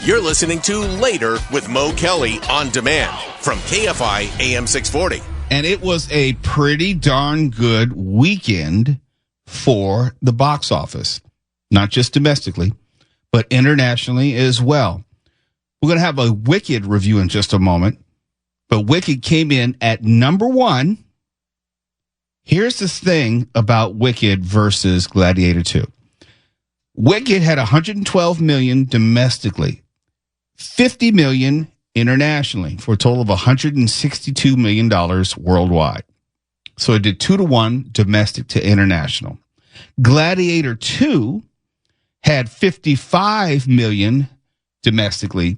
You're listening to Later with Mo Kelly on demand from KFI AM 640. And it was a pretty darn good weekend for the box office, not just domestically, but internationally as well. We're going to have a Wicked review in just a moment, but Wicked came in at number one. Here's the thing about Wicked versus Gladiator 2. Wicked had 112 million domestically, 50 million internationally, for a total of $162 million worldwide. So it did 2-to-1 domestic to international. Gladiator 2 had 55 million domestically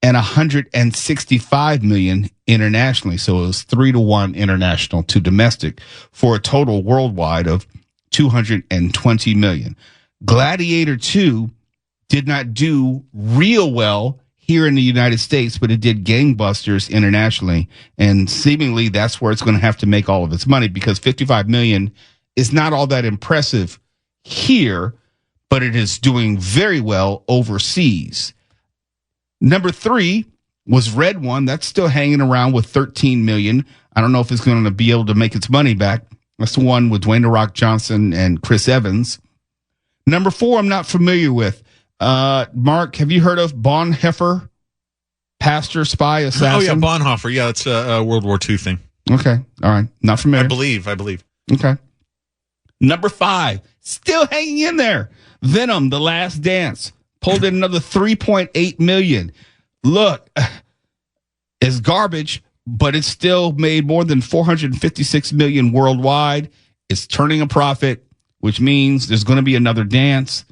and 165 million internationally. So it was 3-to-1 international to domestic for a total worldwide of 220 million. Gladiator 2 did not do real well here in the United States, but it did gangbusters internationally. And seemingly that's where it's going to have to make all of its money, because 55 million is not all that impressive here, but it is doing very well overseas. Number 3 was Red One. That's still hanging around with 13 million. I don't know if it's going to be able to make its money back. That's the one with Dwayne "The Rock" Johnson and Chris Evans. Number 4, I'm not familiar with. Mark, have you heard of Bonhoeffer? Pastor, spy, assassin? Oh, yeah, Bonhoeffer. Yeah, it's a World War II thing. Okay. All right. Not familiar. I believe. Okay. Number 5, still hanging in there. Venom, The Last Dance, pulled in another 3.8 million. Look, it's garbage, but it's still made more than 456 million worldwide. It's turning a profit, which means there's going to be another dance.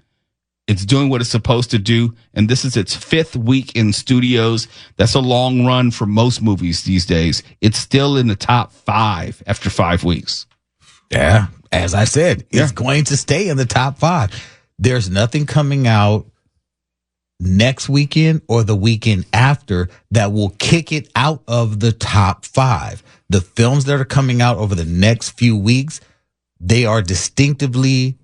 It's doing what it's supposed to do, and this is its 5th week in studios. That's a long run for most movies these days. It's still in the top 5 after 5 weeks. Yeah, as I said, it's going to stay in the top 5. There's nothing coming out next weekend or the weekend after that will kick it out of the top 5. The films that are coming out over the next few weeks, they are distinctively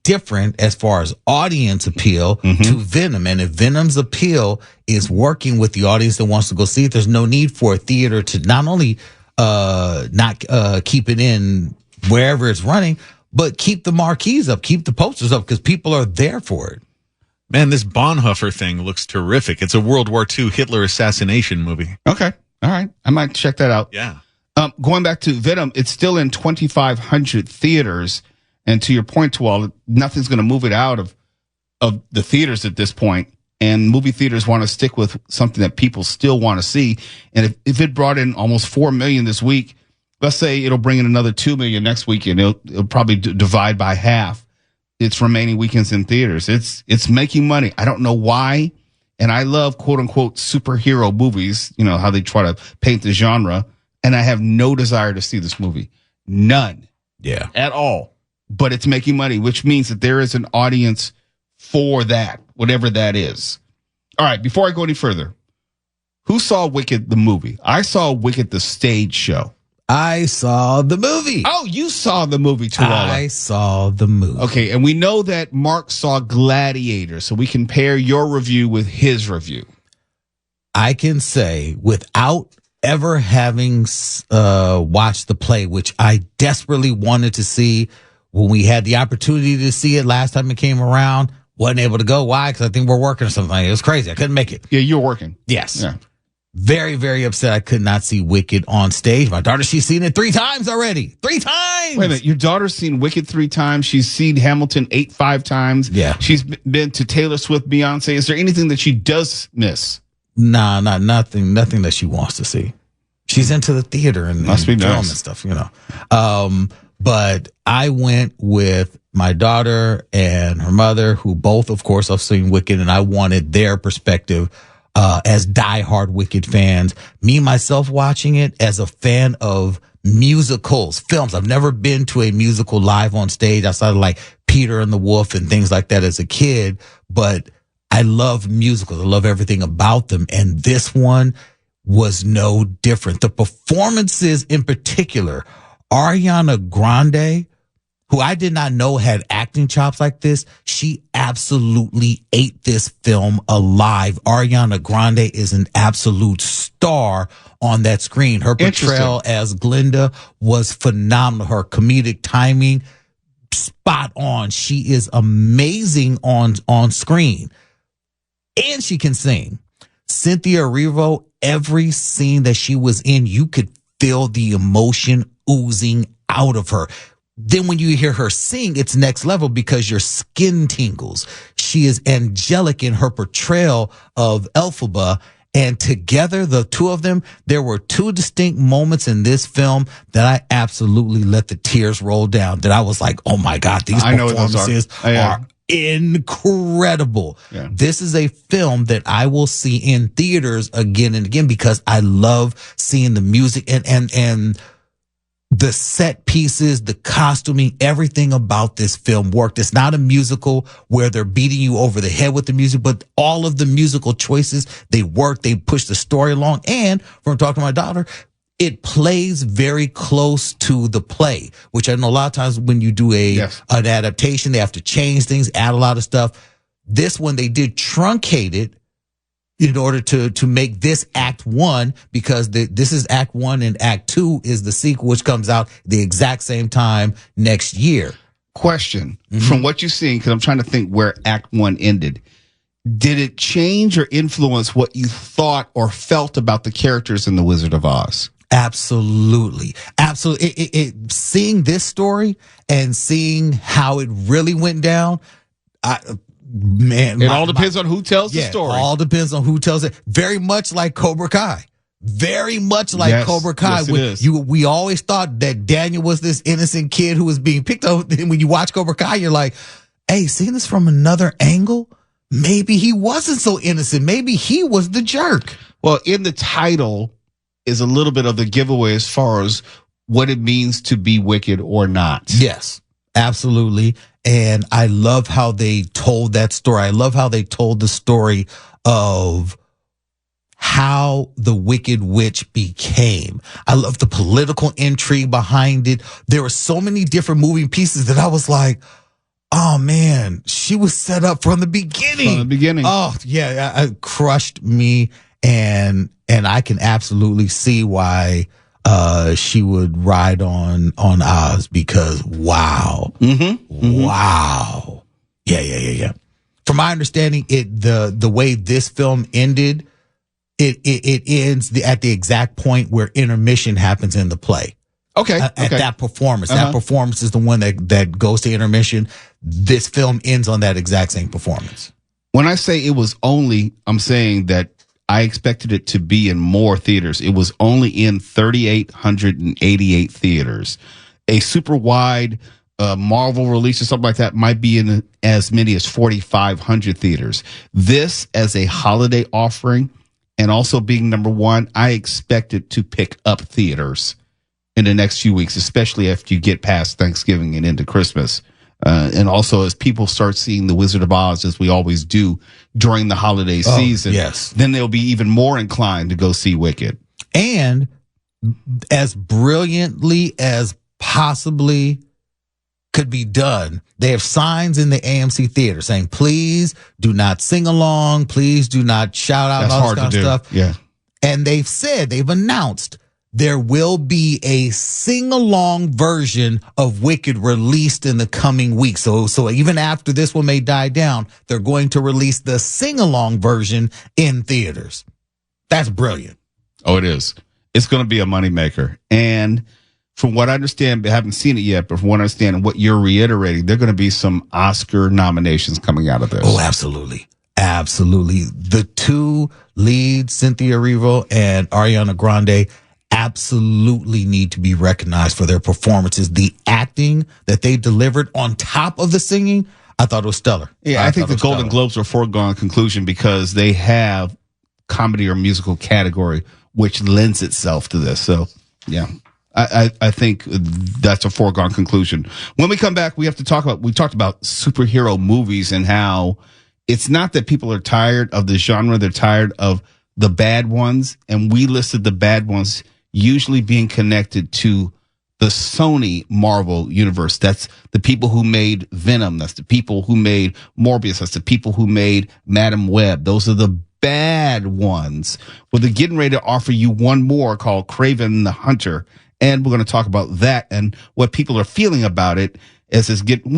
different as far as audience appeal to Venom. And if Venom's appeal is working with the audience that wants to go see it, there's no need for a theater to not only not keep it in wherever it's running, but keep the marquees up, keep the posters up, because people are there for it. Man, this Bonhoeffer thing looks terrific. It's a World War II Hitler assassination movie. Okay. All right. I might check that out. Yeah. Going back to Venom, it's still in 2,500 theaters. And to your point, Tual, nothing's going to move it out of the theaters at this point. And movie theaters want to stick with something that people still want to see. And if it brought in almost 4 million this week, let's say it'll bring in another 2 million next weekend. It'll probably divide by half its remaining weekends in theaters. It's making money. I don't know why. And I love quote unquote superhero movies, you know, how they try to paint the genre. And I have no desire to see this movie. None. Yeah. At all. But it's making money, which means that there is an audience for that, whatever that is. All right, before I go any further, who saw Wicked the movie? I saw Wicked the stage show. I saw the movie. Oh, you saw the movie, Tuala. I saw the movie. Okay, and we know that Mark saw Gladiator, so we can pair your review with his review. I can say, without ever having watched the play, which I desperately wanted to see, when we had the opportunity to see it last time it came around, wasn't able to go. Why? Because I think we're working or something. It was crazy. I couldn't make it. Yeah, you were working. Yes. Yeah. Very, very upset I could not see Wicked on stage. My daughter, she's seen it 3 times already. 3 times! Wait a minute. Your daughter's seen Wicked 3 times. She's seen Hamilton 5 times. Yeah. She's been to Taylor Swift, Beyonce. Is there anything that she does miss? Nah, nothing that she wants to see. She's into the theater and Must be film nice. and stuff, you know. But I went with my daughter and her mother, who both, of course, have seen Wicked, and I wanted their perspective as diehard Wicked fans. Me, myself, watching it as a fan of musicals, films. I've never been to a musical live on stage outside of like Peter and the Wolf and things like that as a kid, but I love musicals. I love everything about them, and this one was no different. The performances in particular, Ariana Grande who I did not know had acting chops like this, she absolutely ate this film alive. Ariana Grande is an absolute star on that screen. Her portrayal as Glinda was phenomenal. Her comedic timing, spot on. She is amazing on screen. And she can sing. Cynthia Erivo, every scene that she was in, you could feel the emotion oozing out of her. Then when you hear her sing, it's next level because your skin tingles. She is angelic in her portrayal of Elphaba. And together, the two of them, there were two distinct moments in this film that I absolutely let the tears roll down. That I was like, oh my God, these performances are incredible. Yeah. This is a film that I will see in theaters again and again because I love seeing the music and the set pieces, the costuming, everything about this film worked. It's not a musical where they're beating you over the head with the music, but all of the musical choices, they work, they push the story along. And from talking to my daughter, it plays very close to the play, which I know a lot of times when you do an adaptation, they have to change things, add a lot of stuff. This one, they did truncate it in order to make this Act 1, because this is Act 1 and Act 2 is the sequel, which comes out the exact same time next year. Question. From what you've seen, because I'm trying to think where Act 1 ended, did it change or influence what you thought or felt about the characters in The Wizard of Oz? Absolutely. Absolutely. Seeing this story and seeing how it really went down, it all depends on who tells the story. All depends on who tells it. Very much like Cobra Kai. Very much like Cobra Kai. Yes, we always thought that Daniel was this innocent kid who was being picked up. And when you watch Cobra Kai, you're like, hey, seeing this from another angle, maybe he wasn't so innocent. Maybe he was the jerk. Well, in the title is a little bit of the giveaway as far as what it means to be wicked or not. Yes, absolutely. And I love how they told that story. I love how they told the story of how the Wicked Witch became. I love the political intrigue behind it. There were so many different moving pieces that I was like, oh man, she was set up from the beginning. From the beginning. Oh yeah, it crushed me. And I can absolutely see why she would ride on Oz, because wow. Wow. Yeah. From my understanding, the way this film ended, it ends at the exact point where intermission happens in the play. Okay. At that performance. That performance is the one that goes to intermission. This film ends on that exact same performance. When I say it was only, I'm saying that I expected it to be in more theaters. It was only in 3,888 theaters. A super wide Marvel release or something like that might be in as many as 4,500 theaters. This, as a holiday offering and also being number one, I expect it to pick up theaters in the next few weeks, especially after you get past Thanksgiving and into Christmas. And also as people start seeing The Wizard of Oz, as we always do during the holiday season, then they'll be even more inclined to go see Wicked. And as brilliantly as possibly could be done, they have signs in the AMC theater saying, please do not sing along. Please do not shout out. That's all hard this kind to of do. Stuff. Yeah. And they've announced there will be a sing-along version of Wicked released in the coming weeks. So even after this one may die down, they're going to release the sing-along version in theaters. That's brilliant. Oh, it is. It's going to be a moneymaker. And from what I understand, I haven't seen it yet, but from what I understand and what you're reiterating, there are going to be some Oscar nominations coming out of this. Oh, absolutely. Absolutely. The two leads, Cynthia Erivo and Ariana Grande, absolutely need to be recognized for their performances. The acting that they delivered on top of the singing, I thought it was stellar. Yeah, I think the Golden Globes are a foregone conclusion because they have comedy or musical category, which lends itself to this. So, yeah, I think that's a foregone conclusion. When we come back, we talked about superhero movies and how it's not that people are tired of the genre. They're tired of the bad ones. And we listed the bad ones usually being connected to the Sony Marvel universe. That's the people who made Venom. That's the people who made Morbius. That's the people who made Madam Web. Those are the bad ones. Well, they're getting ready to offer you one more called Kraven the Hunter. And we're going to talk about that and what people are feeling about it. When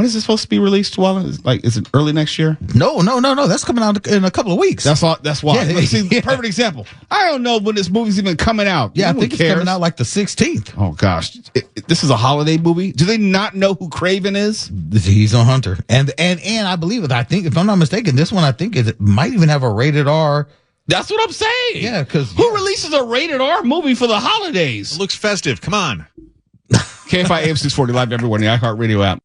is it supposed to be released, Walla? Is it early next year? No. That's coming out in a couple of weeks. That's why. Yeah, See, perfect example. I don't know when this movie's even coming out. Yeah, I think it's coming out like the 16th. Oh gosh, this is a holiday movie. Do they not know who Kraven is? He's a hunter, and I believe it. I think, if I'm not mistaken, this one it might even have a rated R. That's what I'm saying. Yeah, because who releases a rated R movie for the holidays? It looks festive. Come on. KFI AM 640 live everywhere in the iHeartRadio app.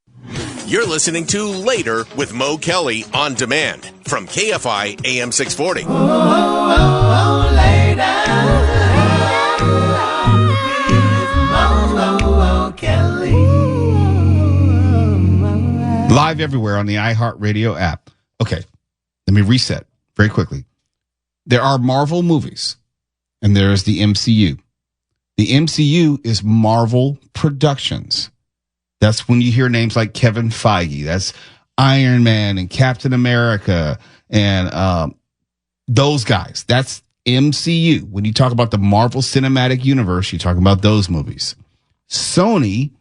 You're listening to Later with Mo Kelly on demand from KFI AM 640. Live everywhere on the iHeartRadio app. Okay, let me reset very quickly. There are Marvel movies, and there is the MCU. The MCU is Marvel Productions. That's when you hear names like Kevin Feige. That's Iron Man and Captain America and those guys. That's MCU. When you talk about the Marvel Cinematic Universe, you're talking about those movies. Sony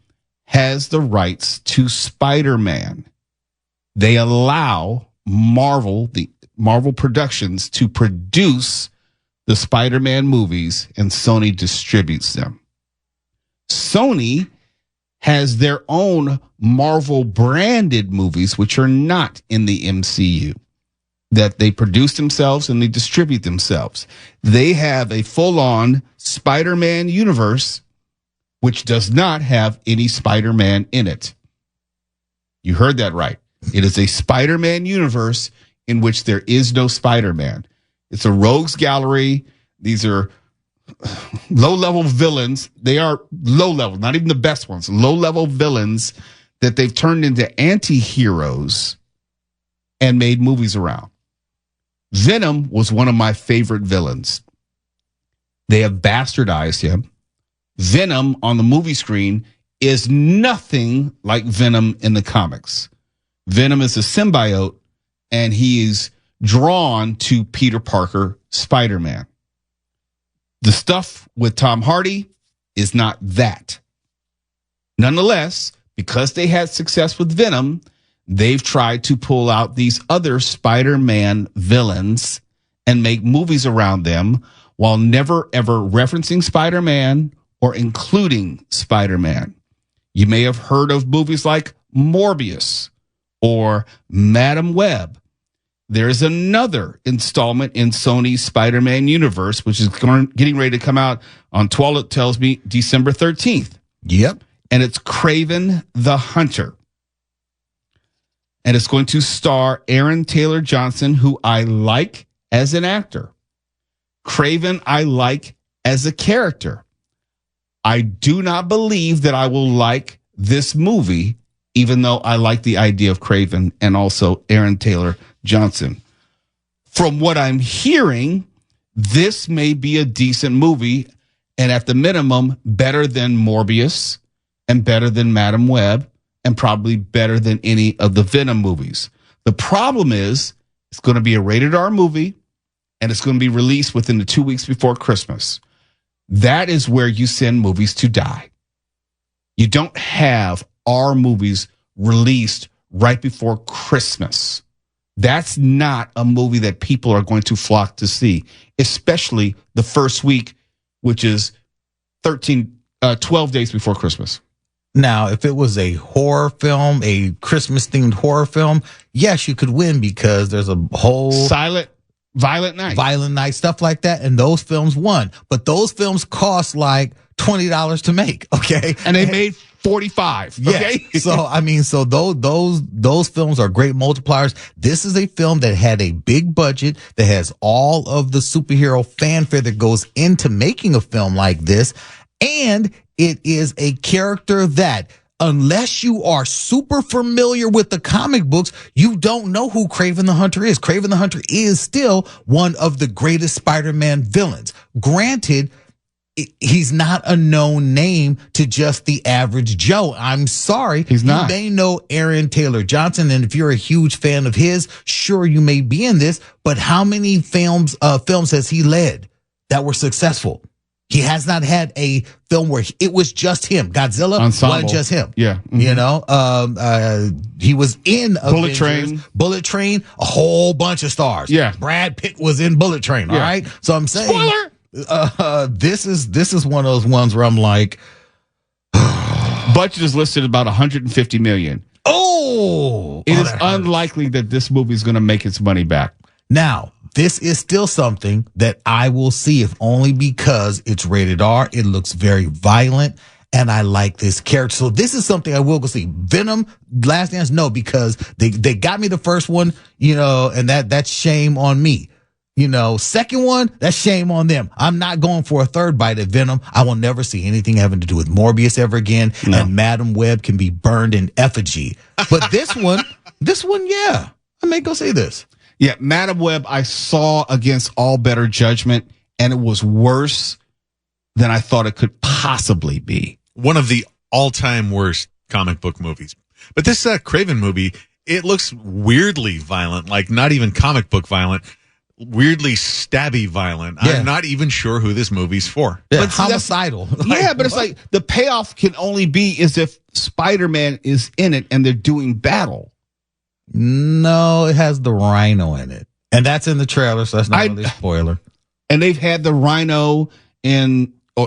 has the rights to Spider-Man. They allow the Marvel Productions to produce the Spider-Man movies, and Sony distributes them. Sony has their own Marvel branded movies, which are not in the MCU, that they produce themselves and they distribute themselves. They have a full-on Spider-Man universe, which does not have any Spider-Man in it. You heard that right. It is a Spider-Man universe in which there is no Spider-Man. It's a rogues gallery. These are low-level villains. They are low-level, not even the best ones. Low-level villains that they've turned into anti-heroes and made movies around. Venom was one of my favorite villains. They have bastardized him. Venom on the movie screen is nothing like Venom in the comics. Venom is a symbiote, and he is drawn to Peter Parker, Spider-Man. The stuff with Tom Hardy is not that. Nonetheless, because they had success with Venom, they've tried to pull out these other Spider-Man villains and make movies around them while never, ever referencing Spider-Man or including Spider-Man. You may have heard of movies like Morbius or Madam Web. There's another installment in Sony's Spider-Man universe, which is getting ready to come out on Twilight tells me December 13th. Yep. And it's Kraven the Hunter. And it's going to star Aaron Taylor Johnson, who I like as an actor. Kraven I like as a character. I do not believe that I will like this movie, even though I like the idea of Kraven and also Aaron Taylor Johnson. From what I'm hearing, this may be a decent movie, and at the minimum, better than Morbius and better than Madam Web and probably better than any of the Venom movies. The problem is it's going to be a rated R movie, and it's going to be released within the 2 weeks before Christmas. That is where you send movies to die. You don't have R movies released right before Christmas. That's not a movie that people are going to flock to see, especially the first week, which is 12 days before Christmas. Now, if it was a horror film, a Christmas-themed horror film, yes, you could win because there's a whole Violent Night, stuff like that, and those films won. But those films cost like $20 to make, okay? And they made 45. Okay. Yeah. So those films are great multipliers. This is a film that had a big budget, that has all of the superhero fanfare that goes into making a film like this. And it is a character that, unless you are super familiar with the comic books, you don't know who Kraven the Hunter is. Kraven the Hunter is still one of the greatest Spider-Man villains. Granted, he's not a known name to just the average Joe. I'm sorry. He's not. You may know Aaron Taylor Johnson, and if you're a huge fan of his, sure, you may be in this, but how many films has he led that were successful? He has not had a film where it was just him. Godzilla wasn't just him. Yeah. Mm-hmm. You know, he was in Bullet Bullet Train, a whole bunch of stars. Yeah. Brad Pitt was in Bullet Train. All right. So I'm saying, spoiler! This is one of those ones where I'm like, budget is listed at about $150 million. It is unlikely that this movie is going to make its money back. Now, this is still something that I will see, if only because it's rated R. It looks very violent, and I like this character. So this is something I will go see. Venom, Last Dance, no, because they got me the first one, you know, and that's shame on me. You know, second one, that's shame on them. I'm not going for a third bite at Venom. I will never see anything having to do with Morbius ever again, and Madam Web can be burned in effigy. But this one, yeah, I may go see this. Yeah, Madam Web, I saw against all better judgment, and it was worse than I thought it could possibly be. One of the all-time worst comic book movies. But this Craven movie, it looks weirdly violent, like not even comic book violent, weirdly stabby violent. Yeah. I'm not even sure who this movie's for. Yeah, But see, homicidal. Yeah, but it's like the payoff can only be is if Spider-Man is in it and they're doing battle. No, it has the Rhino in it. And that's in the trailer, so that's not really a spoiler. And they've had the Rhino in a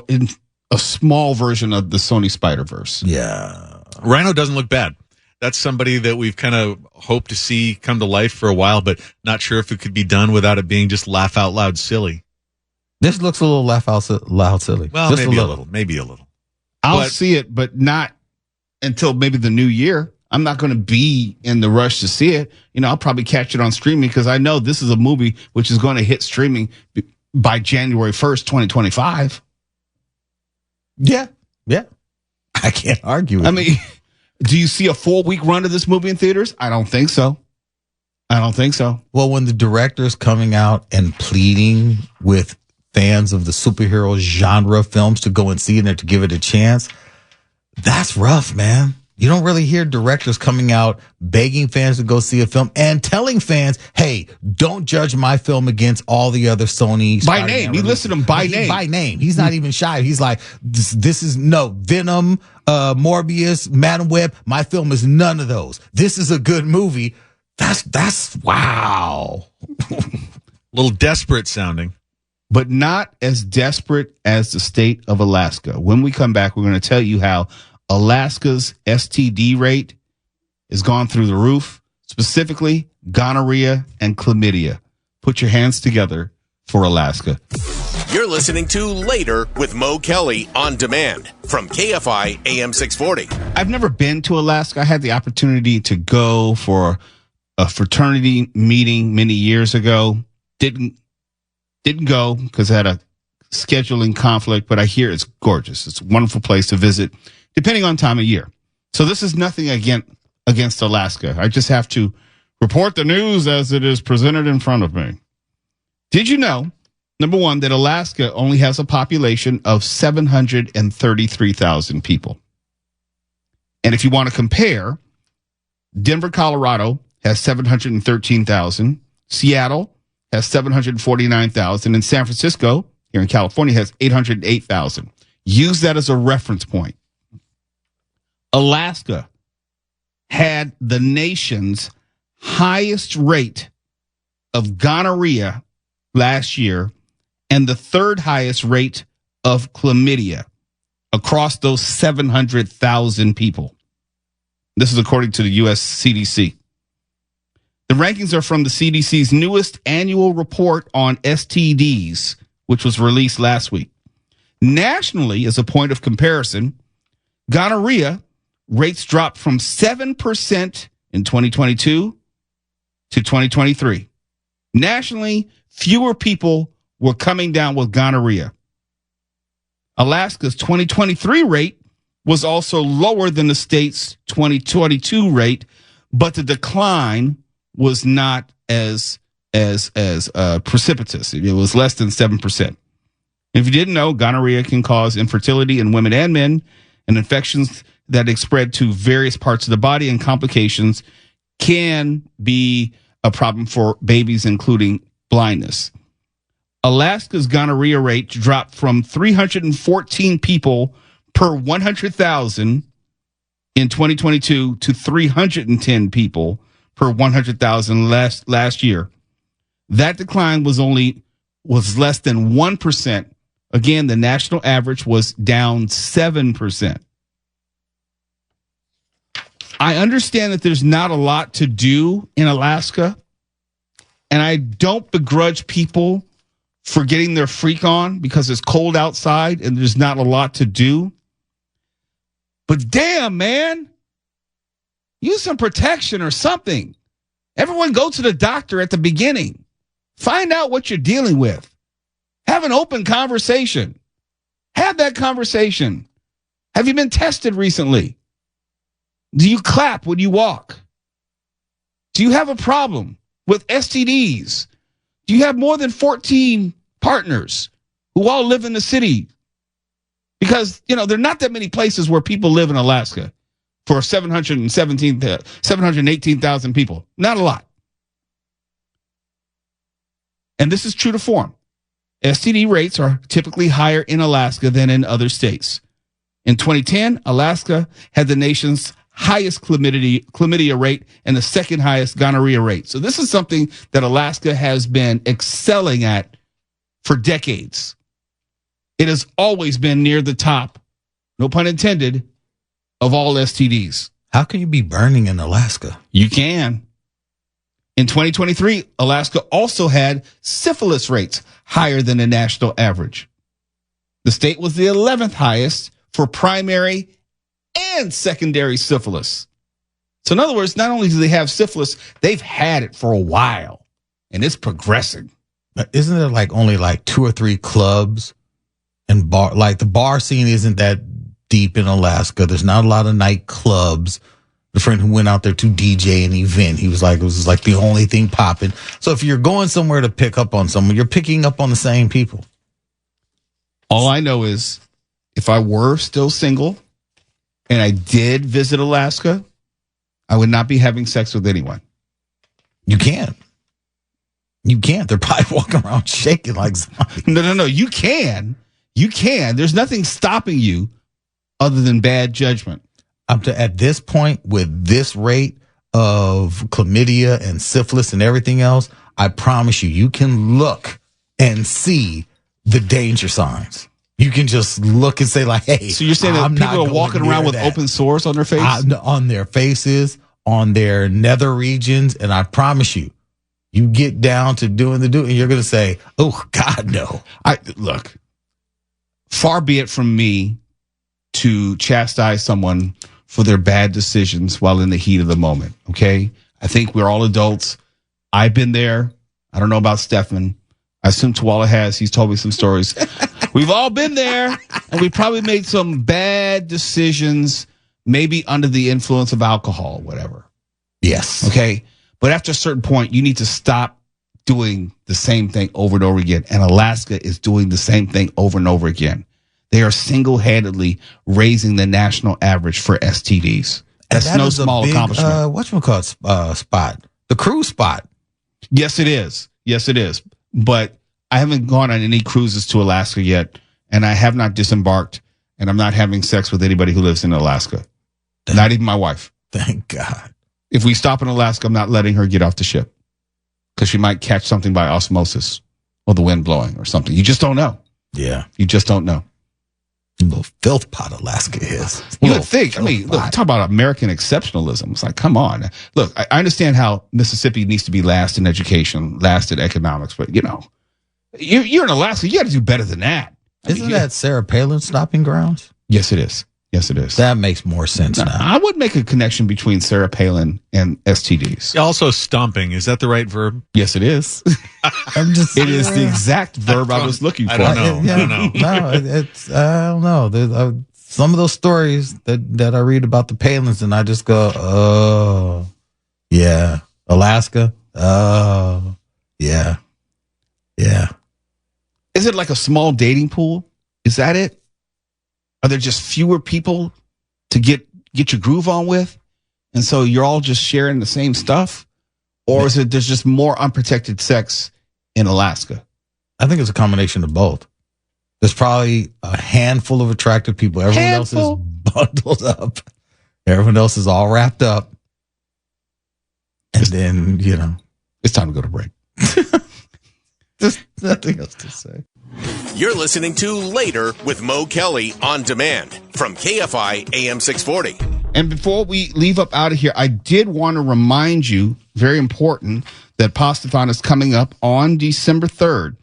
small version of the Sony Spider-Verse. Yeah. Rhino doesn't look bad. That's somebody that we've kind of hoped to see come to life for a while, but not sure if it could be done without it being just laugh out loud silly. This looks a little laugh out loud silly. Well, just maybe a little. Maybe a little. I'll see it, but not until maybe the new year. I'm not going to be in the rush to see it. You know, I'll probably catch it on streaming because I know this is a movie which is going to hit streaming by January 1st, 2025. Yeah. I can't argue with I mean, do you see a 4-week run of this movie in theaters? I don't think so. Well, when the director's coming out and pleading with fans of the superhero genre films to go and see it and to give it a chance, that's rough, man. You don't really hear directors coming out begging fans to go see a film and telling fans, hey, don't judge my film against all the other Sony. By name. He listed them by name. By name. He's not even shy. He's like, this is Venom, Morbius, Madam Web. My film is none of those. This is a good movie. That's wow. A little desperate sounding. But not as desperate as the state of Alaska. When we come back, we're going to tell you how Alaska's STD rate has gone through the roof, specifically gonorrhea and chlamydia. Put your hands together for Alaska. You're listening to Later with Mo Kelly on demand from KFI AM 640. I've never been to Alaska. I had the opportunity to go for a fraternity meeting many years ago. Didn't go because I had a scheduling conflict, but I hear it's gorgeous. It's a wonderful place to visit, depending on time of year. So this is nothing against Alaska. I just have to report the news as it is presented in front of me. Did you know, number one, that Alaska only has a population of 733,000 people? And if you want to compare, Denver, Colorado has 713,000. Seattle has 749,000. And San Francisco, here in California, has 808,000. Use that as a reference point. Alaska had the nation's highest rate of gonorrhea last year and the third highest rate of chlamydia across those 700,000 people. This is according to the U.S. CDC. The rankings are from the CDC's newest annual report on STDs, which was released last week. Nationally, as a point of comparison, gonorrhea rates dropped from 7% in 2022 to 2023. Nationally, fewer people were coming down with gonorrhea. Alaska's 2023 rate was also lower than the state's 2022 rate, but the decline was not as precipitous. It was less than 7%. If you didn't know, gonorrhea can cause infertility in women and men, and infections that spread to various parts of the body, and complications can be a problem for babies, including blindness. Alaska's gonorrhea rate dropped from 314 people per 100,000 in 2022 to 310 people per 100,000 last year. That decline was less than 1%. Again, the national average was down 7%. I understand that there's not a lot to do in Alaska, and I don't begrudge people for getting their freak on because it's cold outside and there's not a lot to do. But damn, man, use some protection or something. Everyone go to the doctor at the beginning. Find out what you're dealing with. Have an open conversation. Have that conversation. Have you been tested recently? Do you clap when you walk? Do you have a problem with STDs? Do you have more than 14 partners who all live in the city? Because, there are not that many places where people live in Alaska for 718,000 people. Not a lot. And this is true to form. STD rates are typically higher in Alaska than in other states. In 2010, Alaska had the nation's highest chlamydia rate and the second highest gonorrhea rate. So this is something that Alaska has been excelling at for decades. It has always been near the top, no pun intended, of all STDs. How can you be burning in Alaska? You can. In 2023, Alaska also had syphilis rates higher than the national average. The state was the 11th highest for primary and secondary syphilis. So in other words, not only do they have syphilis, they've had it for a while, and it's progressing. But isn't there only 2 or 3 clubs and bar? Like the bar scene isn't that deep in Alaska. There's not a lot of nightclubs. The friend who went out there to DJ an event, he was like, it was like the only thing popping. So if you're going somewhere to pick up on someone, you're picking up on the same people. All I know is if I were still single and I did visit Alaska, I would not be having sex with anyone. You can't. You can't. They're probably walking around shaking like zombies. No. You can. You can. There's nothing stopping you other than bad judgment. At this point, with this rate of chlamydia and syphilis and everything else, I promise you can look and see the danger signs. You can just look and say hey. So you're saying that people are walking around with open sores on their face? On their faces, on their nether regions, and I promise you, you get down to doing and you're going to say, oh, God, no. Look, far be it from me to chastise someone for their bad decisions while in the heat of the moment, okay? I think we're all adults. I've been there. I don't know about Stefan. I assume Tuwala has. He's told me some stories. We've all been there, and we probably made some bad decisions, maybe under the influence of alcohol, whatever. Yes. Okay? But after a certain point, you need to stop doing the same thing over and over again. And Alaska is doing the same thing over and over again. They are single-handedly raising the national average for STDs. That's no small accomplishment. Whatchamacallit spot? The cruise spot. Yes, it is. Yes, it is. But I haven't gone on any cruises to Alaska yet, and I have not disembarked, and I'm not having sex with anybody who lives in Alaska. Not even my wife. Thank God. If we stop in Alaska, I'm not letting her get off the ship because she might catch something by osmosis or the wind blowing or something. You just don't know. Yeah. You just don't know. Little filth pot Alaska is. You would think. Look, talk about American exceptionalism. It's like, come on. Look, I understand how Mississippi needs to be last in education, last in economics, but you're in Alaska. You got to do better than that. Isn't that Sarah Palin stopping grounds? Yes, it is. Yes, it is. That makes more sense now. I would make a connection between Sarah Palin and STDs. Also, stomping. Is that the right verb? Yes, it is. It is the exact verb I was looking for. I don't know. No, I don't know. There's some of those stories that I read about the Palins, and I just go, oh, yeah. Alaska? Oh, yeah. Yeah. Is Is it like a small dating pool? Is that it? Are there just fewer people to get your groove on with? And so you're all just sharing the same stuff? Or is it there's just more unprotected sex in Alaska? I think it's a combination of both. There's probably a handful of attractive people. Everyone else is bundled up. Everyone else is all wrapped up. And then, it's time to go to break. There's nothing else to say. You're listening to Later with Mo Kelly on demand from KFI AM 640. And before we leave up out of here, I did want to remind you, very important, that Pastathon is coming up on December 3rd.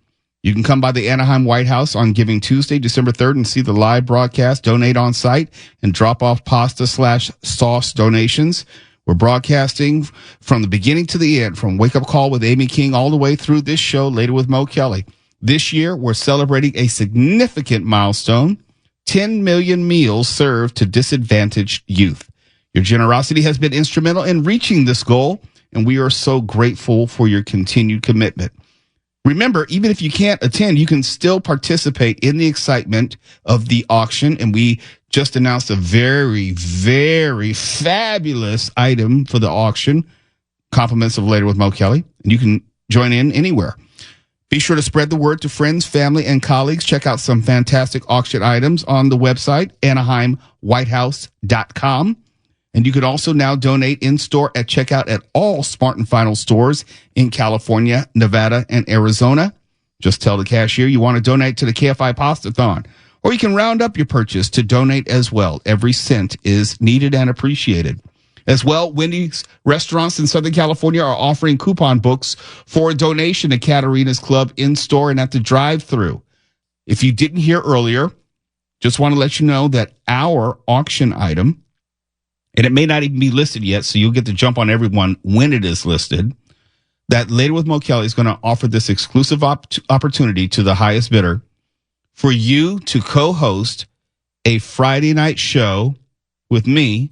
You can come by the Anaheim White House on Giving Tuesday, December 3rd, and see the live broadcast, donate on site, and drop off pasta/sauce donations. We're broadcasting from the beginning to the end, from Wake Up Call with Amy King all the way through this show, Later with Mo Kelly. This year, we're celebrating a significant milestone, 10 million meals served to disadvantaged youth. Your generosity has been instrumental in reaching this goal, and we are so grateful for your continued commitment. Remember, even if you can't attend, you can still participate in the excitement of the auction. And we just announced a very, very fabulous item for the auction, compliments of Later with Mo Kelly. And you can join in anywhere. Be sure to spread the word to friends, family, and colleagues. Check out some fantastic auction items on the website, AnaheimWhitehouse.com. And you could also now donate in-store at checkout at all Smart & Final stores in California, Nevada, and Arizona. Just tell the cashier you want to donate to the KFI Pastathon. Or you can round up your purchase to donate as well. Every cent is needed and appreciated. As well, Wendy's restaurants in Southern California are offering coupon books for a donation to Katarina's Club in-store and at the drive-thru. If you didn't hear earlier, just want to let you know that our auction item, and it may not even be listed yet, so you'll get to jump on everyone when it is listed, that Later with Mo Kelly is going to offer this exclusive opportunity to the highest bidder for you to co-host a Friday night show with me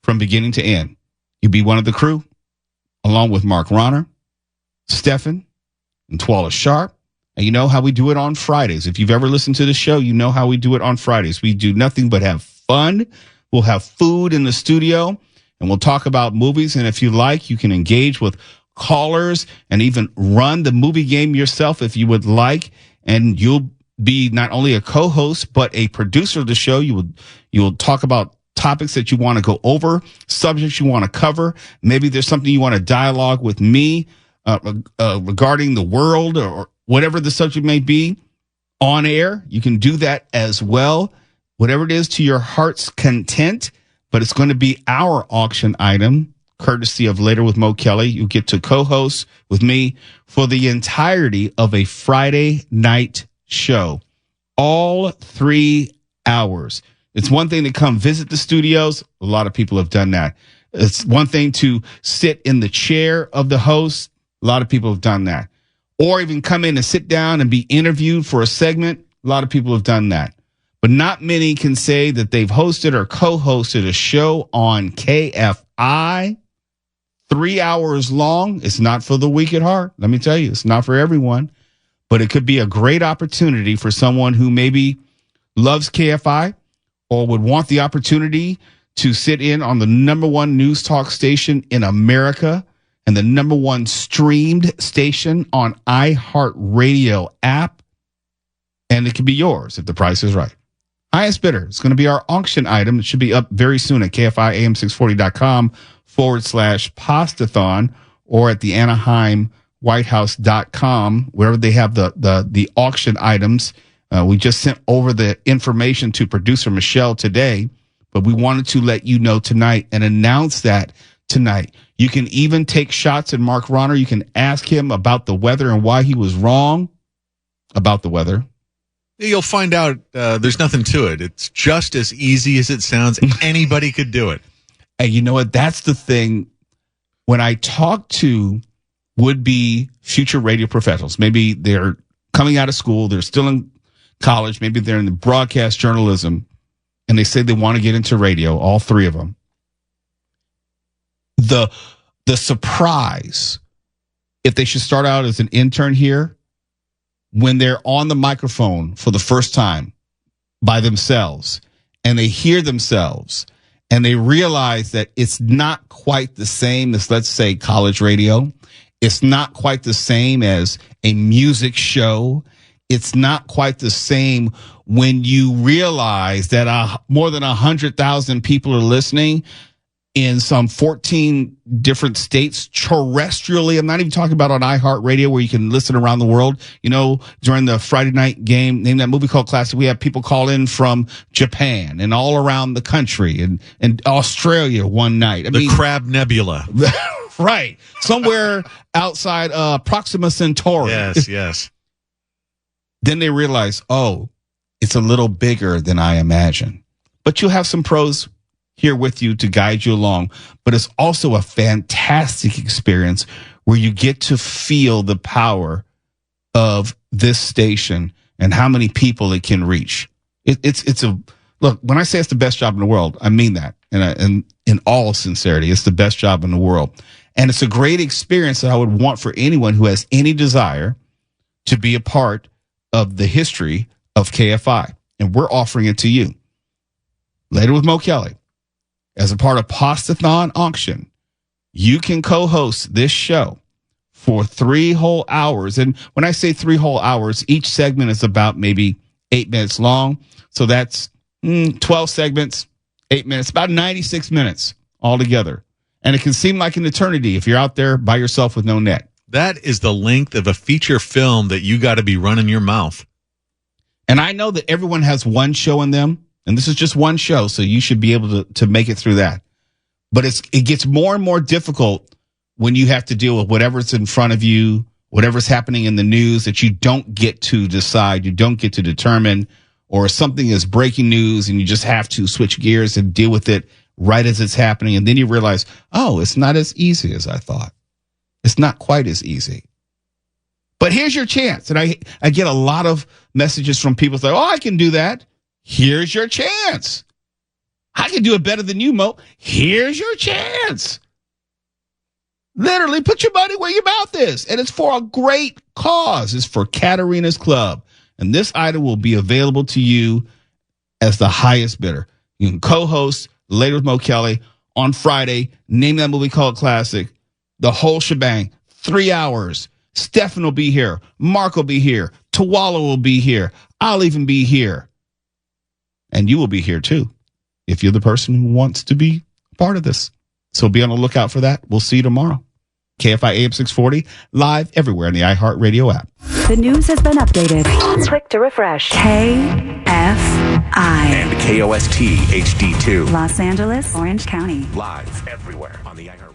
from beginning to end. You'll be one of the crew, along with Mark Ronner, Stefan, and Twala Sharp. And you know how we do it on Fridays. If you've ever listened to the show, you know how we do it on Fridays. We do nothing but have fun. We'll have food in the studio, and we'll talk about movies. And if you like, you can engage with callers and even run the movie game yourself if you would like. And you'll be not only a co-host, but a producer of the show. You'll talk about topics that you want to go over, subjects you want to cover. Maybe there's something you want to dialogue with me regarding the world or whatever the subject may be on air. You can do that as well. Whatever it is to your heart's content, but it's going to be our auction item, courtesy of Later with Mo Kelly. You get to co-host with me for the entirety of a Friday night show, all 3 hours. It's one thing to come visit the studios. A lot of people have done that. It's one thing to sit in the chair of the host. A lot of people have done that. Or even come in and sit down and be interviewed for a segment. A lot of people have done that. But not many can say that they've hosted or co-hosted a show on KFI 3 hours long. It's not for the weak at heart. Let me tell you, it's not for everyone. But it could be a great opportunity for someone who maybe loves KFI or would want the opportunity to sit in on the #1 news talk station in America and the #1 streamed station on iHeartRadio app. And it can be yours if the price is right. Highest bidder. It's going to be our auction item. It should be up very soon at KFIAM640.com/Pastathon or at the AnaheimWhitehouse.com, wherever they have the auction items. We just sent over the information to producer Michelle today, but we wanted to let you know tonight and announce that tonight. You can even take shots at Mark Ronner. You can ask him about the weather and why he was wrong about the weather. You'll find out there's nothing to it. It's just as easy as it sounds. Anybody could do it. And you know what? That's the thing. When I talk to would-be future radio professionals, maybe they're coming out of school, they're still in college, maybe they're in the broadcast journalism, and they say they want to get into radio, all three of them. The surprise, if they should start out as an intern here, when they're on the microphone for the first time by themselves and they hear themselves and they realize that it's not quite the same as, let's say, college radio. It's not quite the same as a music show. It's not quite the same when you realize that more than 100,000 people are listening in some 14 different states terrestrially. I'm not even talking about on iHeartRadio where you can listen around the world. You know, during the Friday night game, name that movie called Classic, we have people call in from Japan and all around the country and Australia one night. I mean, Crab Nebula. Right. Somewhere outside Proxima Centauri. Yes. Then they realize, oh, it's a little bigger than I imagined. But you'll have some pros here with you to guide you along. But it's also a fantastic experience where you get to feel the power of this station and how many people it can reach. It's a look, when I say it's the best job in the world, I mean that. And in all sincerity, it's the best job in the world. And it's a great experience that I would want for anyone who has any desire to be a part of the history of KFI. And we're offering it to you. Later with Mo Kelly, as a part of Postathon Auction, you can co-host this show for 3 whole hours. And when I say 3 whole hours, each segment is about maybe 8 minutes long. So that's 12 segments, 8 minutes, about 96 minutes altogether. And it can seem like an eternity if you're out there by yourself with no net. That is the length of a feature film that you got to be running your mouth. And I know that everyone has one show in them, and this is just one show, so you should be able to make it through that. But it gets more and more difficult when you have to deal with whatever's in front of you, whatever's happening in the news that you don't get to decide, you don't get to determine, or something is breaking news and you just have to switch gears and deal with it right as it's happening. And then you realize, oh, it's not as easy as I thought. It's not quite as easy. But here's your chance. And I get a lot of messages from people saying, oh, I can do that. Here's your chance. I can do it better than you, Mo. Here's your chance. Literally, put your money where your mouth is. And it's for a great cause. It's for Katarina's Club. And this item will be available to you as the highest bidder. You can co-host Later with Mo Kelly on Friday. Name that movie called Classic. The whole shebang. 3 hours. Stefan will be here. Mark will be here. Tawala will be here. I'll even be here. And you will be here too, if you're the person who wants to be part of this. So be on the lookout for that. We'll see you tomorrow. KFI AM 640, live everywhere in the iHeartRadio app. The news has been updated. Click to refresh. KFI. And KOST HD2. Los Angeles, Orange County. Live everywhere on the iHeartRadio.